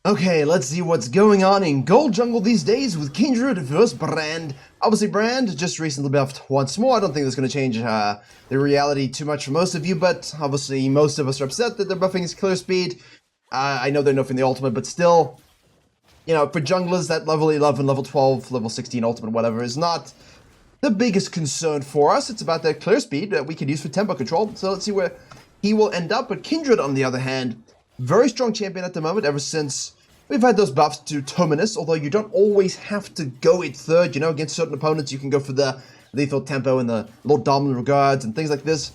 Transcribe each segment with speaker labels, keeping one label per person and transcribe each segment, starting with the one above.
Speaker 1: Okay, let's see what's going on in Gold Jungle these days with Kindred vs. Brand. Obviously, Brand just recently buffed once more. I don't think that's going to change the reality too much for most of you, but obviously most of us are upset that they're buffing his clear speed. I know they're nerfing the ultimate, but still, you know, for junglers, that level 11, level 12, level 16 ultimate, whatever, is not the biggest concern for us. It's about that clear speed that we could use for tempo control. So let's see where he will end up. But Kindred, on the other hand, very strong champion at the moment, ever since we've had those buffs to Terminus, although you don't always have to go it third, you know, against certain opponents, you can go for the lethal tempo and the Lord Dominant regards and things like this.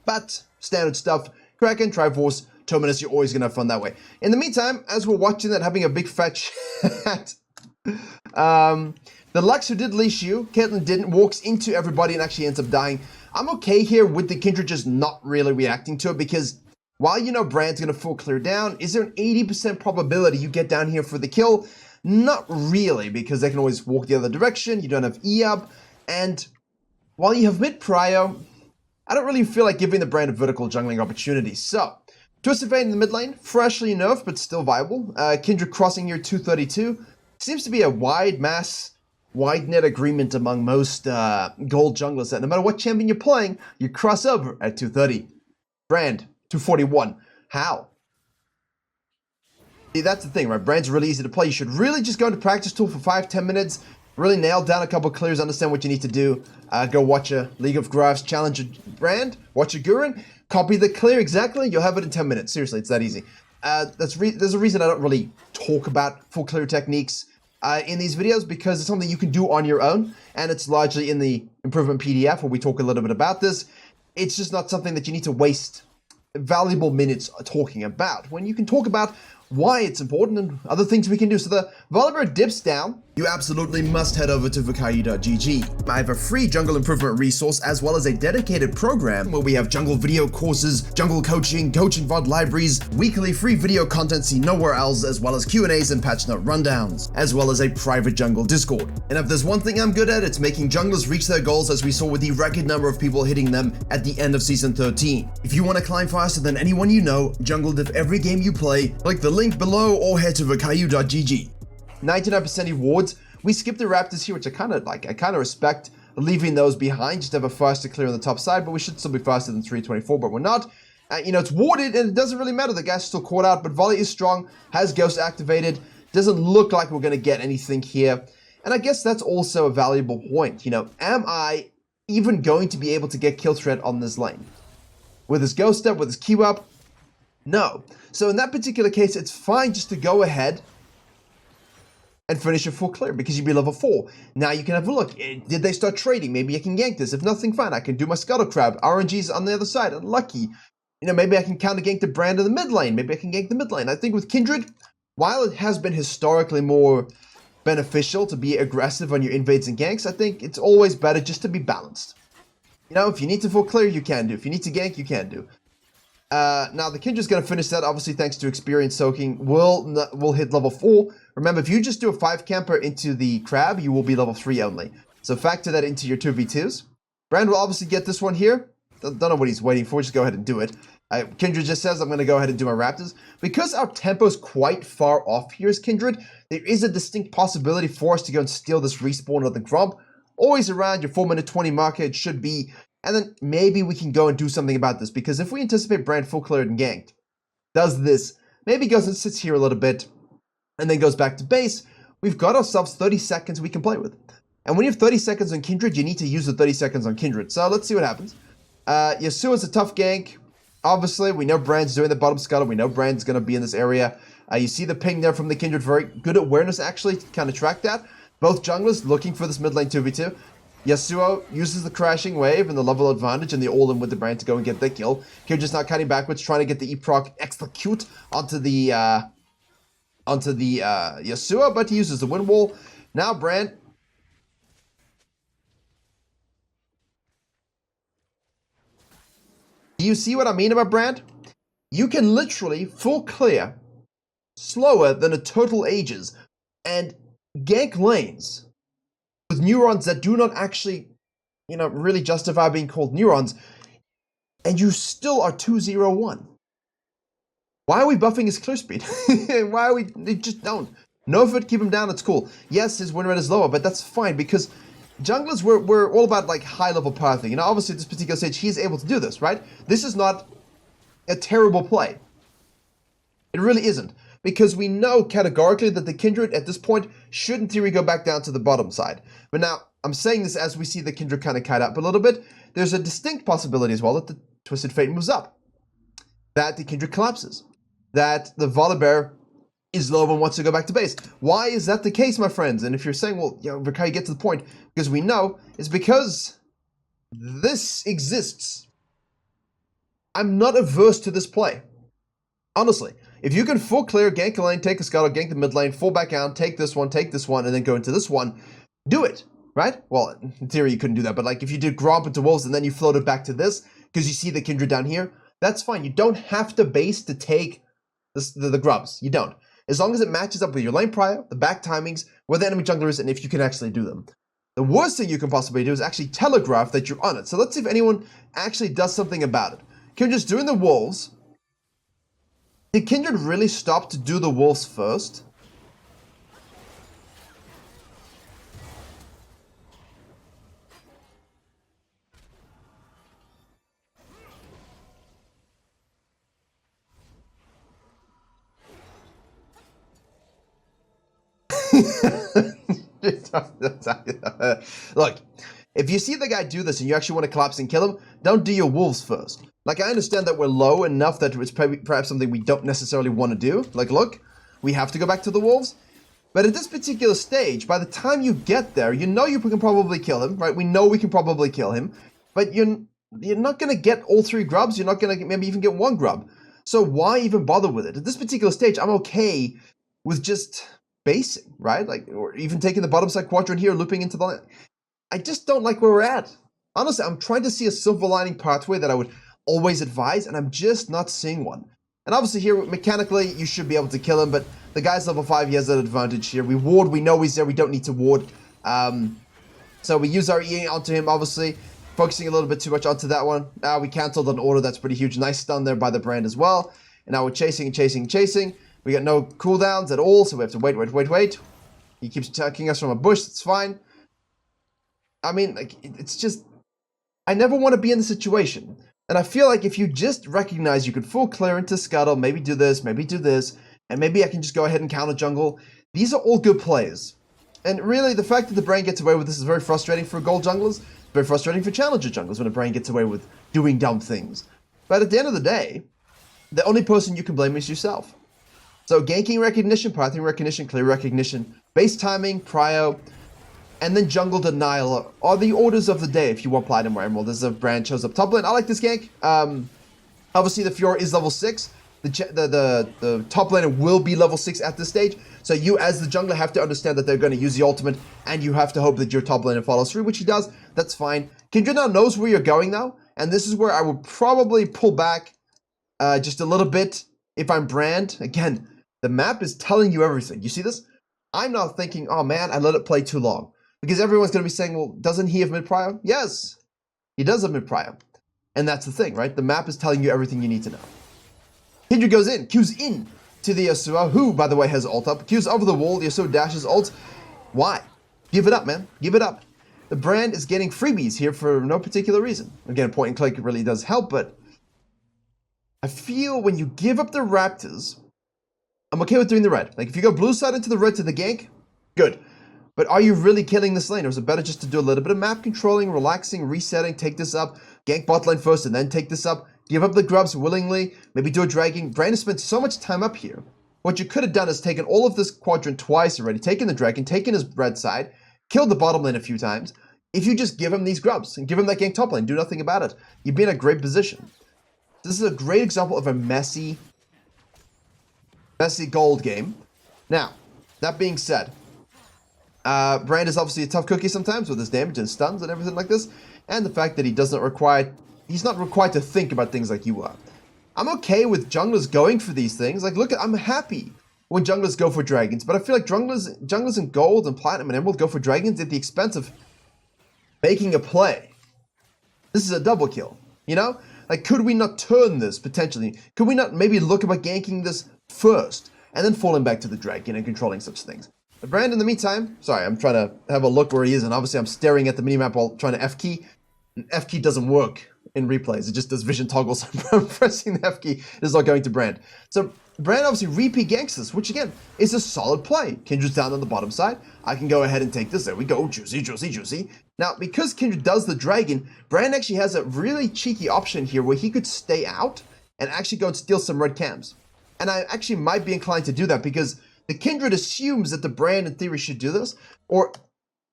Speaker 1: But standard stuff, Kraken, Triforce, Terminus, you're always going to have fun that way. In the meantime, as we're watching that, having a big fetch at the Lux who did leash you, Caitlyn didn't, walks into everybody and actually ends up dying. I'm okay here with the Kindred just not really reacting to it, because while you know Brand's going to full clear down, is there an 80% probability you get down here for the kill? Not really, because they can always walk the other direction, you don't have E up, and while you have mid prio, I don't really feel like giving the Brand a vertical jungling opportunity. So, Twisted Fate in the mid lane, freshly nerfed, but still viable. Kindred crossing here 232. Seems to be a wide net agreement among most gold junglers that no matter what champion you're playing, you cross over at 230. Brand, 241. How? See, that's the thing, right? Brand's really easy to play. You should really just go into practice tool for 5-10 minutes, really nail down a couple clears, understand what you need to do. Go watch a League of Graphs challenge Brand, watch a Gurren, copy the clear exactly, you'll have it in 10 minutes. Seriously, it's that easy. There's a reason I don't really talk about full clear techniques in these videos, because it's something you can do on your own, and it's largely in the improvement PDF where we talk a little bit about this. It's just not something that you need to waste valuable minutes talking about, when you can talk about why it's important and other things we can do. So the Volibear dips down. You absolutely must head over to Virkayu.gg. I have a free jungle improvement resource as well as a dedicated program where we have jungle video courses, jungle coaching VOD libraries, weekly free video content seen nowhere else, as well as Q&As and patch note rundowns, as well as a private jungle Discord. And if there's one thing I'm good at, it's making junglers reach their goals, as we saw with the record number of people hitting them at the end of Season 13. If you want to climb faster than anyone you know, jungle diff every game you play, click the link below or head to Virkayu.gg. 99% rewards. We skipped the Raptors here, which I kind of respect, leaving those behind, just to have a faster clear on the top side, but we should still be faster than 324, but we're not. You know, it's warded, and it doesn't really matter. The guy's still caught out, but Volley is strong, has Ghost activated. Doesn't look like we're going to get anything here. And I guess that's also a valuable point. You know, am I even going to be able to get kill threat on this lane? With his Ghost up, with his Q up? No. So in that particular case, it's fine just to go ahead and finish a full clear, because you'd be level 4. Now you can have a look. Did they start trading? Maybe I can gank this. If nothing, fine. I can do my Scuttle Crab. RNG's on the other side. Unlucky. You know, maybe I can counter gank the Brand in the mid lane. Maybe I can gank the mid lane. I think with Kindred, while it has been historically more beneficial to be aggressive on your invades and ganks, I think it's always better just to be balanced. You know, if you need to full clear, you can do. If you need to gank, you can do. Now the Kindred's going to finish that, obviously thanks to experience soaking. Will hit level 4. Remember, if you just do a 5 camper into the crab, you will be level 3 only. So factor that into your 2v2s. Brand will obviously get this one here. Don't know what he's waiting for, just go ahead and do it. Kindred just says, I'm going to go ahead and do my Raptors. Because our tempo's quite far off here as Kindred, there is a distinct possibility for us to go and steal this respawn of the Grump. Always around your 4-minute 20 marker, it should be. And then maybe we can go and do something about this, because if we anticipate Brand full cleared and ganked, does this, maybe goes and sits here a little bit, and then goes back to base, we've got ourselves 30 seconds we can play with. And when you have 30 seconds on Kindred, you need to use the 30 seconds on Kindred. So let's see what happens. Yasuo's a tough gank. Obviously, we know Brand's doing the bottom scuttle. We know Brand's going to be in this area. You see the ping there from the Kindred. Very good awareness, actually, to kind of track that. Both junglers looking for this mid lane 2v2. Yasuo uses the crashing wave and the level advantage and the all-in with the Brand to go and get the kill. Kindred's not cutting backwards, trying to get the E-proc execute onto the Yasuo, but he uses the wind wall. Now Brand, do you see what I mean about Brand? You can literally full clear slower than a total ages and gank lanes with neurons that do not actually, you know, really justify being called neurons, and you still are 2-0-1. Why are we buffing his clear speed? Why are we... Just don't. Nerf it, keep him down, it's cool. Yes, his win rate is lower, but that's fine, because junglers, we're all about, like, high-level pathing. You know, obviously, at this particular stage, he's able to do this, right? This is not a terrible play. It really isn't. Because we know categorically that the Kindred, at this point, should, in theory, go back down to the bottom side. But now, I'm saying this as we see the Kindred kind of kite up a little bit. There's a distinct possibility as well that the Twisted Fate moves up. That the Kindred collapses. That the Volibear is low and wants to go back to base. Why is that the case, my friends? And if you're saying, well, you know, Virkayu, get to the point, because we know, it's because this exists. I'm not averse to this play. Honestly, if you can full clear, gank a lane, take a scuttle, gank the mid lane, fall back out, take this one, and then go into this one, do it, right? Well, in theory, you couldn't do that, but like if you did Gromp into Wolves and then you floated back to this, because you see the Kindred down here, that's fine. You don't have to base to take the grubs. You don't. As long as it matches up with your lane prio, the back timings, where the enemy jungler is, and if you can actually do them. The worst thing you can possibly do is actually telegraph that you're on it. So let's see if anyone actually does something about it. Kindred's doing the Wolves. Did Kindred really stop to do the Wolves first? Look, if you see the guy do this and you actually want to collapse and kill him, don't do your Wolves first. Like, I understand that we're low enough that it's perhaps something we don't necessarily want to do. Like, look, we have to go back to the Wolves. But at this particular stage, by the time you get there, you know you can probably kill him, right? We know we can probably kill him. But you're not going to get all 3 grubs. You're not going to maybe even get 1 grub. So why even bother with it? At this particular stage, I'm okay with just basing, right? Like, or even taking the bottom side quadrant here, looping into the... I just don't like where we're at. Honestly, I'm trying to see a silver lining pathway that I would always advise, and I'm just not seeing one. And obviously here, mechanically, you should be able to kill him, but the guy's level 5, he has an advantage here. We ward, we know he's there, we don't need to ward. So we use our E onto him, obviously, focusing a little bit too much onto that one. We cancelled an order, that's pretty huge. Nice stun there by the brand as well. And now we're chasing and chasing and chasing. We got no cooldowns at all, so we have to wait. He keeps attacking us from a bush, it's fine. I mean, like, it's just... I never want to be in the situation. And I feel like if you just recognize you could full clear into Scuttle, maybe do this, and maybe I can just go ahead and counter jungle. These are all good plays. And really, the fact that the brain gets away with this is very frustrating for gold junglers, very frustrating for challenger junglers when the brain gets away with doing dumb things. But at the end of the day, the only person you can blame is yourself. So ganking recognition, pathing recognition, clear recognition, base timing, prio, and then jungle denial are the orders of the day if you want platinum or emerald. As a brand shows up top lane. I like this gank. Obviously the Fiora is level 6. The top laner will be level 6 at this stage. So you as the jungler have to understand that they're going to use the ultimate, and you have to hope that your top laner follows through, which he does. That's fine. Kindred now knows where you're going now, and this is where I would probably pull back just a little bit if I'm brand. Again, the map is telling you everything. You see this? I'm now thinking, oh man, I let it play too long. Because everyone's going to be saying, well, doesn't he have mid-prio? Yes, he does have mid-prio. And that's the thing, right? The map is telling you everything you need to know. Kindred goes in, Q's in to the Yasuo, who, by the way, has ult up. Q's over the wall, the Yasuo dashes ult. Why? Give it up, man. Give it up. The brand is getting freebies here for no particular reason. Again, point and click really does help, but I feel when you give up the Raptors, I'm okay with doing the red. Like, if you go blue side into the red to the gank, good. But are you really killing this lane? Or is it better just to do a little bit of map controlling, relaxing, resetting, take this up, gank bot lane first, and then take this up, give up the grubs willingly, maybe do a dragging. Brandon spent so much time up here. What you could have done is taken all of this quadrant twice already, taken the dragon, taken his red side, killed the bottom lane a few times. If you just give him these grubs and give him that gank top lane, do nothing about it, you'd be in a great position. This is a great example of a messy gold game. Now, that being said, Brand is obviously a tough cookie sometimes with his damage and stuns and everything like this, and the fact that he's not required to think about things like you are. I'm okay with junglers going for these things. Like, look, I'm happy when junglers go for dragons, but I feel like junglers in gold and platinum and emerald go for dragons at the expense of making a play. This is a double kill, you know? Like, could we not turn this, potentially? Could we not maybe look about ganking this first, and then falling back to the dragon and controlling such things? The Brand, in the meantime, sorry, I'm trying to have a look where he is, and obviously I'm staring at the minimap while trying to F key. And F key doesn't work in replays. It just does vision toggles. I'm pressing the F key. It is not going to Brand. So Brand obviously repeat ganks this, which again is a solid play. Kindred's down on the bottom side. I can go ahead and take this. There we go. Juicy, juicy, juicy. Now, because Kindred does the dragon, Brand actually has a really cheeky option here where he could stay out and actually go and steal some red cams. And I actually might be inclined to do that because the Kindred assumes that the Brand in theory should do this. Or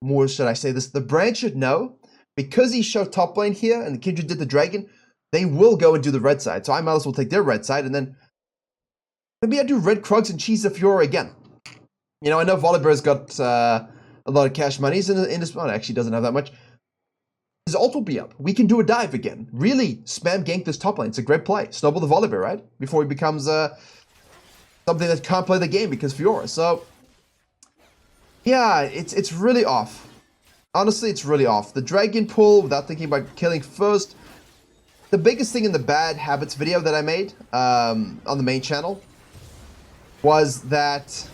Speaker 1: more should I say this, the Brand should know because he showed top lane here and the Kindred did the dragon, they will go and do the red side. So I might as well take their red side and then maybe I do red Krugs and cheese the Fiora again. You know, I know Volibear's got a lot of cash monies in his... Well, actually doesn't have that much. His ult will be up. We can do a dive again. Really spam gank this top lane. It's a great play. Snowball the Volibear, right? Before he becomes something that can't play the game because Fiora. So, yeah, it's really off. Honestly, it's really off. The dragon pull, without thinking about killing first. The biggest thing in the bad habits video that I made on the main channel was that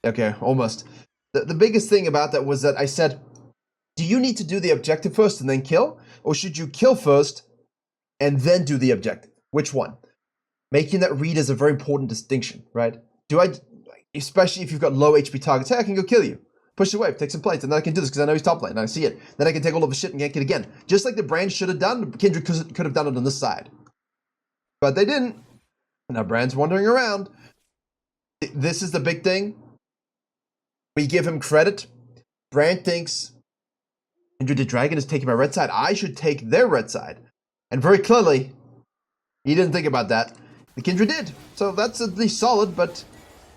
Speaker 1: okay, almost. The biggest thing about that was that I said, do you need to do the objective first and then kill? Or should you kill first and then do the objective? Which one? Making that read is a very important distinction, right? Especially if you've got low HP targets, hey, I can go kill you. Push the wave, take some plates, and then I can do this because I know he's top lane, and I see it. Then I can take all of his shit and gank it again. Just like the Brand should have done, Kindred could have done it on this side. But they didn't. Now Brand's wandering around. This is the big thing. We give him credit. Brand thinks Kindred the Dragon is taking my red side. I should take their red side. And very clearly, he didn't think about that. The Kindred did. So that's at least solid, but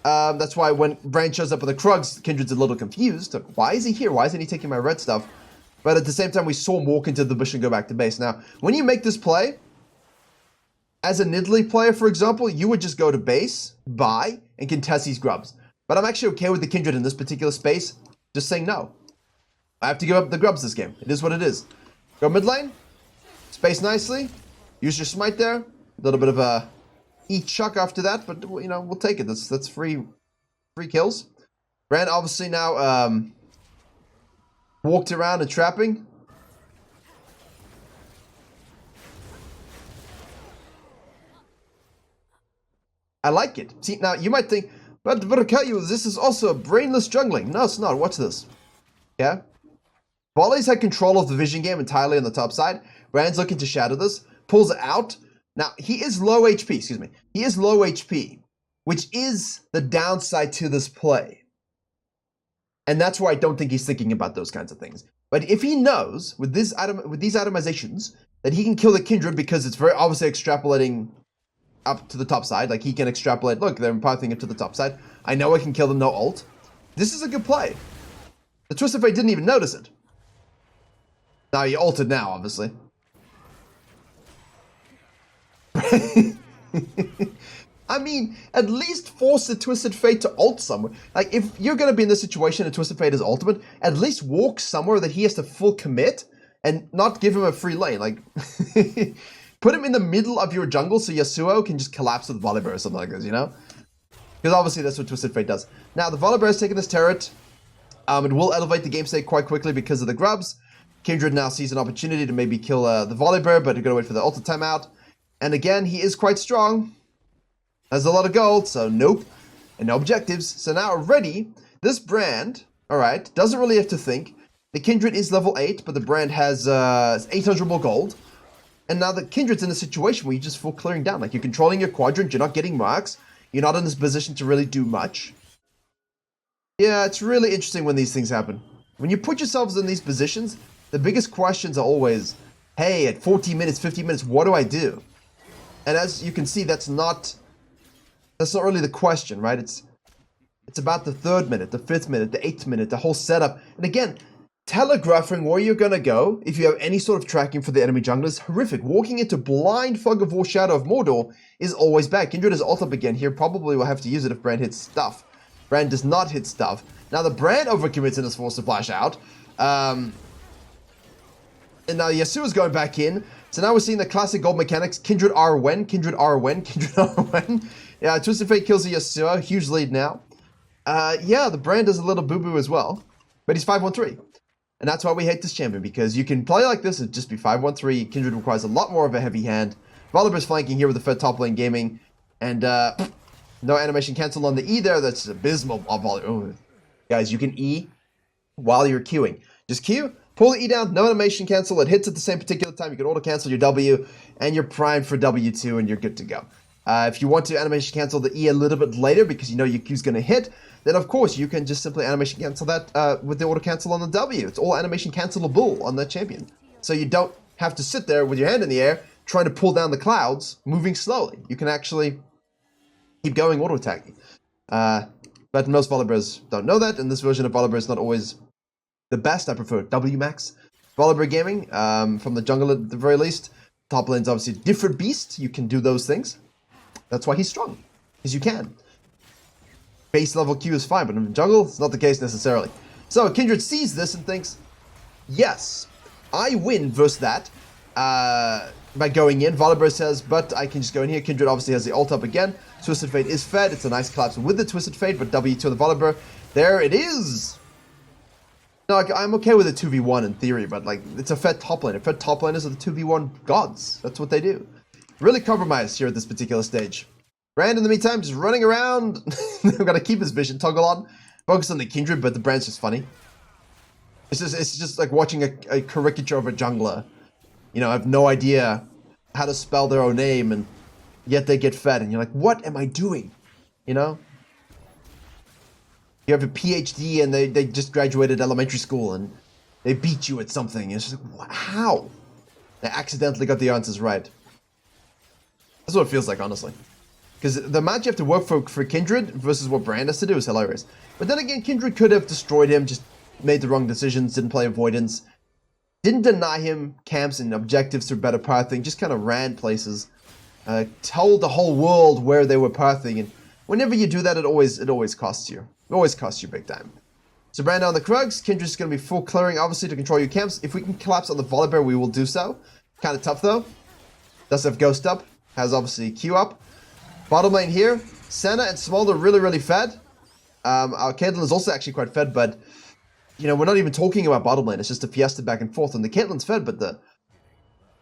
Speaker 1: that's why when Brand shows up with the Krugs, Kindred's a little confused. Why is he here? Why isn't he taking my red stuff? But at the same time, we saw him walk into the bush and go back to base. Now, when you make this play, as a Nidalee player, for example, you would just go to base, buy, and contest these grubs. But I'm actually okay with the Kindred in this particular space, just saying no. I have to give up the grubs this game. It is what it is. Go mid lane, space nicely, use your smite there. A little bit of a chuck after that, but you know, we'll take it. That's free kills. Brand obviously now walked around and trapping. I like it. See, now you might think, but Virkayu, this is also brainless jungling. No, it's not. Watch this. Yeah? Volley's had control of the vision game entirely on the top side. Brand's looking to shadow this, pulls it out. Now, he is low HP, excuse me. He is low HP, which is the downside to this play. And that's why I don't think he's thinking about those kinds of things. But if he knows, with these atomizations, that he can kill the Kindred because it's very obviously extrapolating up to the top side, like he can extrapolate, look, they're pathing it to the top side. I know I can kill them, no ult. This is a good play. The Twisted Fate didn't even notice it. Now, he ulted now, obviously. I mean, at least force the Twisted Fate to ult somewhere. Like, if you're going to be in this situation and Twisted Fate is ultimate, at least walk somewhere that he has to full commit and not give him a free lane. Like, put him in the middle of your jungle so Yasuo can just collapse with Volibear or something like this, you know? Because obviously that's what Twisted Fate does. Now, the Volibear has taken this turret. It will elevate the game state quite quickly because of the grubs. Kindred now sees an opportunity to maybe kill the Volibear, but you're going to wait for the ulti timeout. And again, he is quite strong. Has a lot of gold, so nope. And no objectives. So now already, this Brand, alright, doesn't really have to think. The Kindred is level 8, but the Brand has 800 more gold. And now the Kindred's in a situation where you're just full clearing down. Like, you're controlling your quadrant, you're not getting marks. You're not in this position to really do much. Yeah, it's really interesting when these things happen. When you put yourselves in these positions, the biggest questions are always, hey, at 40 minutes, 50 minutes, what do I do? And as you can see, that's not really the question, right? It's about the 3rd minute, the 5th minute, the 8th minute, the whole setup. And again, telegraphing where you're gonna go, if you have any sort of tracking for the enemy jungle, is horrific. Walking into blind fog of war shadow of Mordor is always bad. Kindred is ult up again here. Probably will have to use it if Brand hits stuff. Brand does not hit stuff. Now the Brand overcommits and is forced to flash out. And now Yasuo's going back in. So now we're seeing the classic gold mechanics. Kindred R when, Kindred R when, Kindred R when. Yeah, Twisted Fate kills the Yasuo. Huge lead now. Yeah, the Brand does a little boo-boo as well. But he's 5-1-3. And that's why we hate this champion, because you can play like this and just be 5-1-3. Kindred requires a lot more of a heavy hand. Volibear's flanking here with the Fed top lane gaming. And no animation cancel on the E there. That's abysmal. Oh, guys, you can E while you're queuing. Just queue, pull the E down, no animation cancel. It hits at the same particular time. You can auto cancel your W, and you're primed for W2, and you're good to go. If you want to animation cancel the E a little bit later because you know your Q's going to hit, then of course you can just simply animation cancel that with the auto cancel on the W. It's all animation cancelable on that champion. So you don't have to sit there with your hand in the air trying to pull down the clouds, moving slowly. You can actually keep going auto attacking. But most Volibears don't know that, and this version of Volibear is not always the best. I prefer WMAX Volibear gaming from the jungle at the very least. Top lane's obviously a different beast. You can do those things. That's why he's strong, because you can. Base level Q is fine, but in the jungle, it's not the case necessarily. So Kindred sees this and thinks, yes, I win versus that by going in. Volibear says, but I can just go in here. Kindred obviously has the ult up again. Twisted Fate is fed. It's a nice collapse with the Twisted Fate, but W2 on the Volibear. There it is. No, I'm okay with a 2v1 in theory, but like it's a fed top lane. Fed top laners are the 2v1 gods. That's what they do. Really compromised here at this particular stage. Brand, in the meantime, just running around. I've got to keep his vision toggle on. Focus on the Kindred, but the Brand's just funny. It's just like watching a caricature of a jungler. You know, I have no idea how to spell their own name, and yet they get fed. And you're like, what am I doing? You know? You have a PhD, and they just graduated elementary school, and they beat you at something. It's just like, how? They accidentally got the answers right. That's what it feels like, honestly. Because the amount you have to work for Kindred versus what Brand has to do is hilarious. But then again, Kindred could have destroyed him, just made the wrong decisions, didn't play avoidance, didn't deny him camps and objectives through better pathing, just kind of ran places, told the whole world where they were pathing, and whenever you do that, it always costs you. It always costs you big time. So Brand on the Krugs, Kindred's going to be full clearing, obviously, to control your camps. If we can collapse on the Volibear, we will do so. Kind of tough, though. Does have Ghost up, has obviously Q up. Bottom lane here, Senna and Smolder really, really fed. Our Caitlyn is also actually quite fed, but, you know, we're not even talking about bottom lane. It's just a fiesta back and forth, and the Caitlyn's fed, but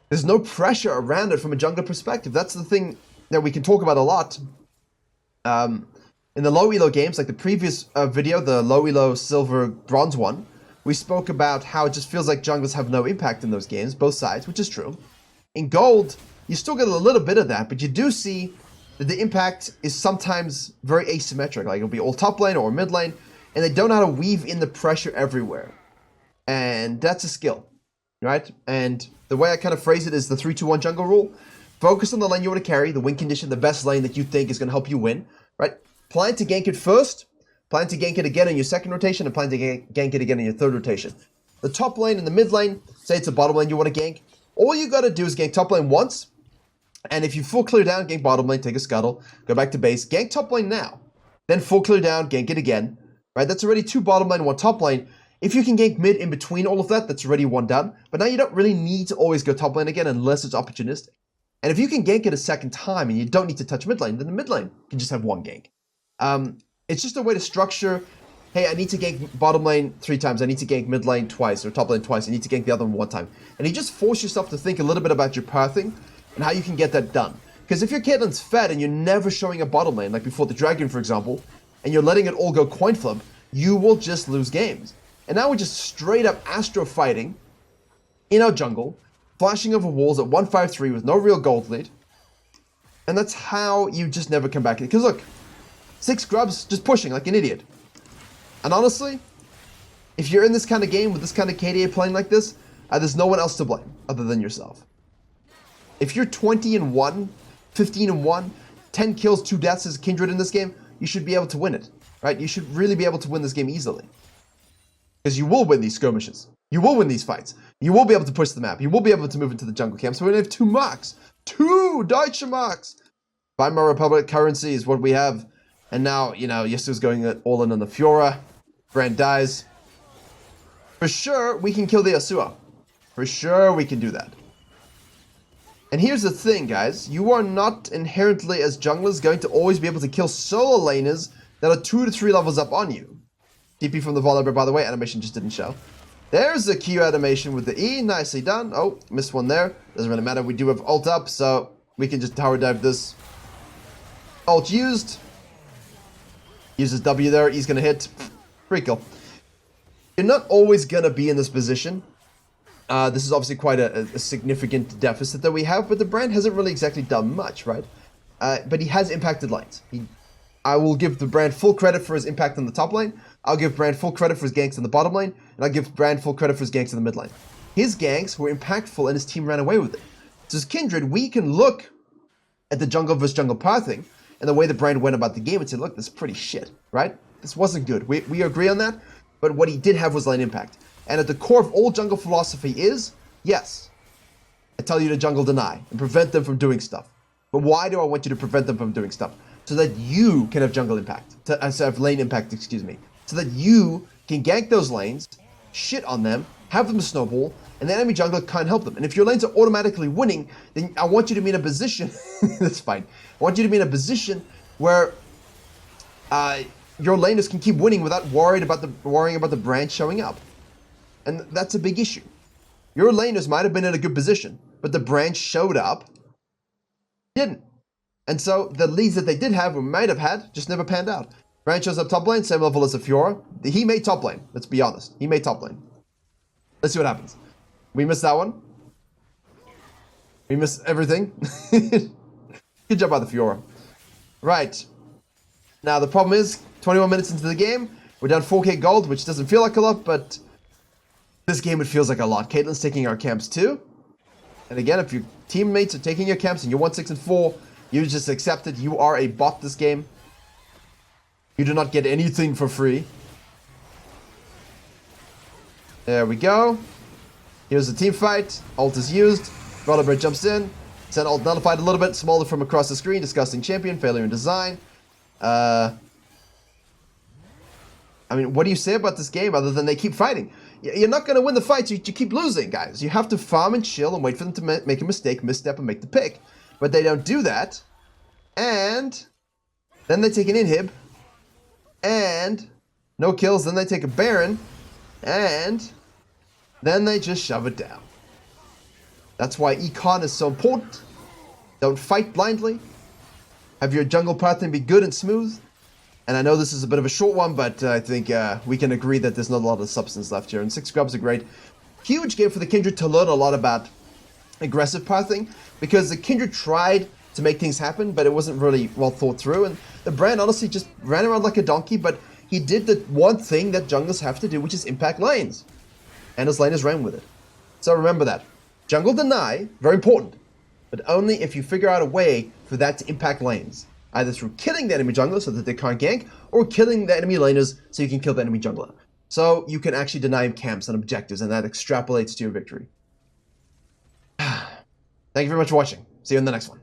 Speaker 1: there's no pressure around it from a jungler perspective. That's the thing that we can talk about a lot. In the low elo games, like the previous video, the low elo silver bronze one, we spoke about how it just feels like junglers have no impact in those games, both sides, which is true. In gold, you still get a little bit of that, but you do see that the impact is sometimes very asymmetric. Like it'll be all top lane or mid lane, and they don't know how to weave in the pressure everywhere. And that's a skill, right? And the way I kind of phrase it is the 3-2-1 jungle rule. Focus on the lane you want to carry, the win condition, the best lane that you think is going to help you win, right? Plan to gank it first, plan to gank it again in your second rotation, and plan to gank it again in your third rotation. The top lane and the mid lane, say it's a bottom lane you want to gank, all you got to do is gank top lane once, and if you full clear down, gank bottom lane, take a scuttle, go back to base, gank top lane now. Then full clear down, gank it again. Right? That's already 2 bottom lane, 1 top lane. If you can gank mid in between all of that, that's already 1 done. But now you don't really need to always go top lane again unless it's opportunistic. And if you can gank it a second time and you don't need to touch mid lane, then the mid lane can just have 1 gank. It's just a way to structure, hey, I need to gank bottom lane 3 times, I need to gank mid lane twice, or top lane twice, I need to gank the other one 1 time. And you just force yourself to think a little bit about your pathing and how you can get that done. Because if your Caitlyn's fed and you're never showing a bottom lane, like before the dragon, for example, and you're letting it all go coin flip, you will just lose games. And now we're just straight up astro fighting in our jungle, flashing over walls at 153 with no real gold lead. And that's how you just never come back. Because look, 6 grubs just pushing like an idiot. And honestly, if you're in this kind of game with this kind of KDA playing like this, there's no one else to blame other than yourself. If you're 20-1, 15-1, 10 kills, 2 deaths as Kindred in this game, you should be able to win it, right? You should really be able to win this game easily. Because you will win these skirmishes. You will win these fights. You will be able to push the map. You will be able to move into the jungle camp. So we're going to have 2 marks. 2 Deutsche Marks. Weimar Republic currency is what we have. And now, you know, Yasuo's going all in on the Fiora. Brand dies. For sure, we can kill the Asua. For sure, we can do that. And here's the thing, guys. You are not inherently, as junglers, going to always be able to kill solo laners that are 2 to 3 levels up on you. TP from the Volibear, by the way. Animation just didn't show. There's the Q animation with the E. Nicely done. Oh, missed one there. Doesn't really matter. We do have ult up, so we can just tower dive this. Ult used. Uses W there. He's going to hit. Pretty cool. You're not always going to be in this position. This is obviously quite a significant deficit that we have, but the brand hasn't really exactly done much, right? But he has impacted lanes. I will give the brand full credit for his impact on the top lane. I'll give Brand full credit for his ganks in the bottom lane, and I'll give Brand full credit for his ganks in the mid lane. His ganks were impactful, and his team ran away with it. So as Kindred, we can look at the jungle versus jungle pathing, and the way the Brand went about the game and say, look, this is pretty shit, right? This wasn't good. We agree on that, but what he did have was lane impact. And at the core of all jungle philosophy is, yes, I tell you to jungle deny and prevent them from doing stuff. But why do I want you to prevent them from doing stuff? So that you can have jungle impact, have lane impact, excuse me. So that you can gank those lanes, shit on them, have them snowball, and the enemy jungler can't help them. And if your lanes are automatically winning, then I want you to be in a position, that's fine, I want you to be in a position where your laners can keep winning without worrying about the brand showing up. And that's a big issue. Your laners might have been in a good position, but the brand showed up, didn't. And so the leads that they did have or might have had just never panned out. Brand shows up top lane, same level as the Fiora. He made top lane, let's be honest. He made top lane. Let's see what happens. We missed that one. We missed everything. Good job by the Fiora. Right. Now the problem is, 21 minutes into the game, we're down 4k gold, which doesn't feel like a lot, but this game it feels like a lot. Caitlyn's taking our camps too. And again, if your teammates are taking your camps and you're 1-6 and 4, you just accept it. You are a bot this game. You do not get anything for free. There we go. Here's the team fight. Ult is used. Volibear jumps in. Send ult nullified a little bit. Smaller from across the screen. Disgusting champion. Failure in design. I mean, what do you say about this game other than they keep fighting? You're not going to win the fights. You keep losing, guys. You have to farm and chill and wait for them to make a mistake, misstep, and make the pick. But they don't do that. And then they take an inhib. And no kills. Then they take a Baron. And then they just shove it down. That's why econ is so important. Don't fight blindly. Have your jungle pathing be good and smooth. And I know this is a bit of a short one, but I think we can agree that there's not a lot of substance left here. And 6 grubs are great. Huge game for the Kindred to learn a lot about aggressive pathing, because the Kindred tried to make things happen, but it wasn't really well thought through. And the brand honestly just ran around like a donkey, but he did the one thing that junglers have to do, which is impact lanes. And his laners ran with it. So remember that. Jungle deny, very important, but only if you figure out a way for that to impact lanes. Either through killing the enemy jungler so that they can't gank, or killing the enemy laners so you can kill the enemy jungler. So you can actually deny him camps and objectives, and that extrapolates to your victory. Thank you very much for watching. See you in the next one.